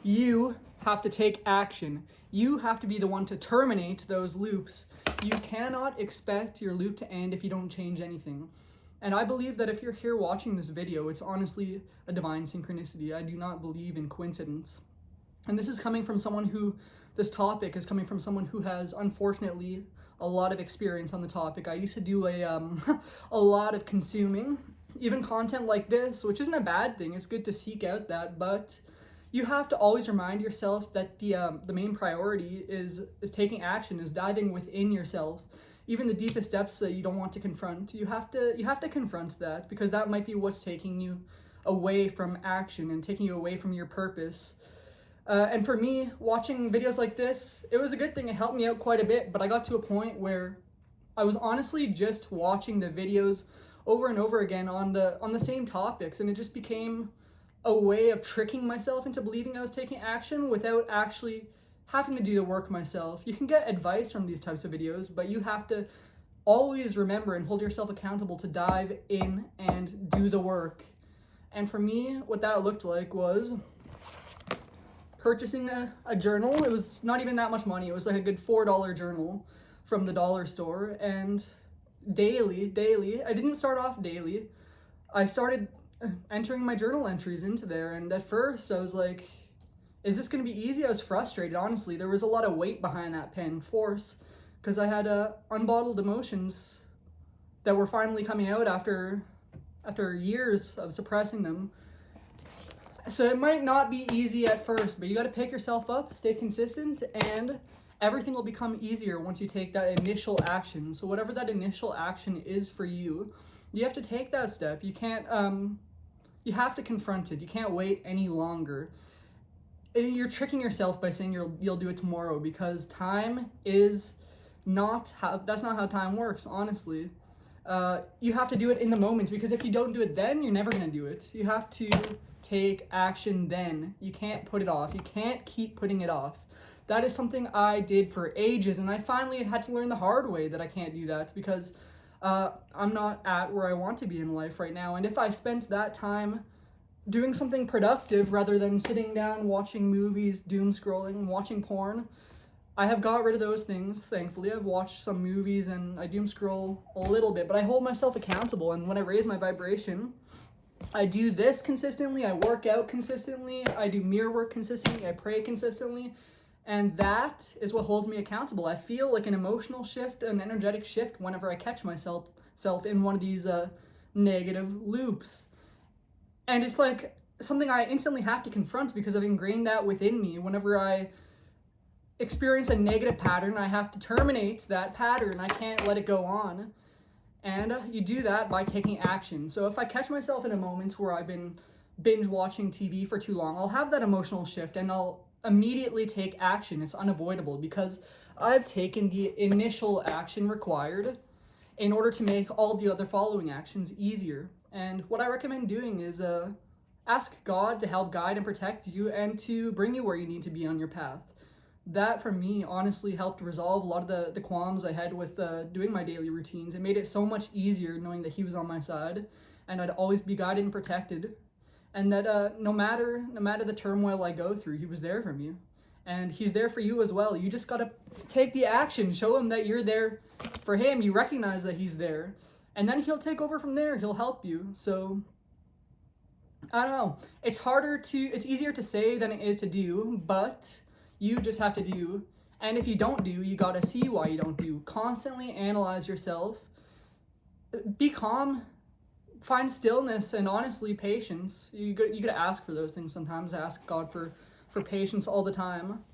You have to take action. You have to be the one to terminate those loops. You cannot expect your loop to end if you don't change anything. And I believe that if you're here watching this video, it's honestly a divine synchronicity. I do not believe in coincidence. And this is coming from someone who, this topic is coming from someone who has, unfortunately, a lot of experience on the topic. I used to do a lot of consuming, even content like this, which isn't a bad thing. It's good to seek out that, but you have to always remind yourself that the main priority is taking action, is diving within yourself. Even the deepest depths that you don't want to confront, you have to confront that, because that might be what's taking you away from action and taking you away from your purpose. And for me, watching videos like this, it was a good thing. It helped me out quite a bit, but I got to a point where I was honestly just watching the videos over and over again on the same topics, and it just became a way of tricking myself into believing I was taking action without actually having to do the work myself. You can get advice from these types of videos, but you have to always remember and hold yourself accountable to dive in and do the work. And for me, what that looked like was purchasing a journal. It was not even that much money. It was like a good $4 journal from the dollar store. And daily, I didn't start off daily. I started entering my journal entries into there. And at first I was like, is this going to be easy? I was frustrated, honestly. There was a lot of weight behind that pen, force, because I had unbottled emotions that were finally coming out after years of suppressing them. So it might not be easy at first, but you got to pick yourself up, stay consistent, and everything will become easier once you take that initial action. So whatever that initial action is for you, you have to take that step. You can't, you have to confront it. You can't wait any longer. You're tricking yourself by saying you'll do it tomorrow, because time is that's not how time works, honestly. You have to do it in the moment, because if you don't do it then, you're never going to do it. You have to take action then. You can't put it off. You can't keep putting it off. That is something I did for ages, and I finally had to learn the hard way that I can't do that, because I'm not at where I want to be in life right now. And if I spent that time doing something productive rather than sitting down watching movies, doom scrolling, watching porn, I have got rid of those things, thankfully. I've watched some movies and I doom scroll a little bit, but I hold myself accountable. And when I raise my vibration, I do this consistently, I work out consistently, I do mirror work consistently, I pray consistently, and that is what holds me accountable. I feel like an emotional shift, an energetic shift whenever I catch myself in one of these negative loops. And it's like something I instantly have to confront, because I've ingrained that within me. Whenever I experience a negative pattern, I have to terminate that pattern. I can't let it go on. And you do that by taking action. So if I catch myself in a moment where I've been binge watching TV for too long, I'll have that emotional shift and I'll immediately take action. It's unavoidable, because I've taken the initial action required in order to make all the other following actions easier. And what I recommend doing is ask God to help guide and protect you and to bring you where you need to be on your path. That, for me, honestly helped resolve a lot of the qualms I had with doing my daily routines. It made it so much easier knowing that He was on my side and I'd always be guided and protected. And that no matter the turmoil I go through, He was there for me. And He's there for you as well. You just got to take the action. Show Him that you're there for Him. You recognize that He's there. And then He'll take over from there. He'll help you. So, I don't know. It's easier to say than it is to do, but you just have to do. And if you don't do, you got to see why you don't do. Constantly analyze yourself. Be calm. Find stillness and, honestly, patience. You got to ask for those things sometimes. Ask God for patience all the time.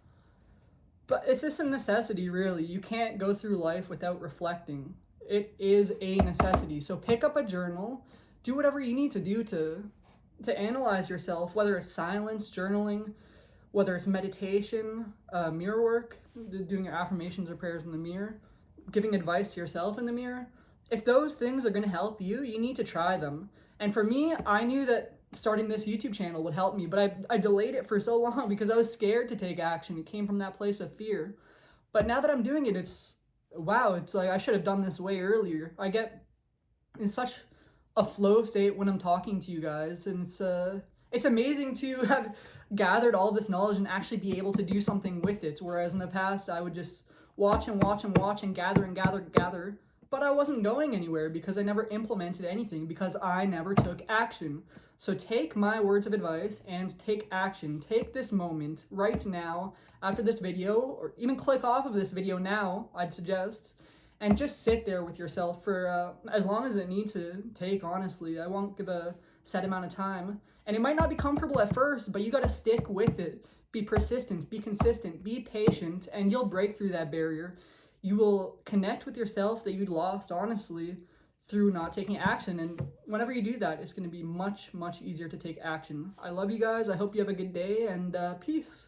But it's just a necessity, really. You can't go through life without reflecting. It is a necessity. So pick up a journal. Do whatever you need to do to analyze yourself, whether it's silence, journaling, whether it's meditation, mirror work, doing your affirmations or prayers in the mirror, giving advice to yourself in the mirror. If those things are going to help you, you need to try them. And for me, I knew that starting this YouTube channel would help me, but I delayed it for so long because I was scared to take action. It came from that place of fear. But now that I'm doing it, it's like I should have done this way earlier. I get in such a flow state when I'm talking to you guys, and it's amazing to have gathered all this knowledge and actually be able to do something with it. Whereas in the past, I would just watch and watch and watch and gather, but I wasn't going anywhere because I never implemented anything, because I never took action. So take my words of advice and take action. Take this moment right now after this video, or even click off of this video now, I'd suggest, and just sit there with yourself for as long as it needs to take, honestly. I won't give a set amount of time. And it might not be comfortable at first, but you got to stick with it. Be persistent, be consistent, be patient, and you'll break through that barrier. You will connect with yourself that you'd lost, honestly, through not taking action. And whenever you do that, it's going to be much, much easier to take action. I love you guys. I hope you have a good day, and peace.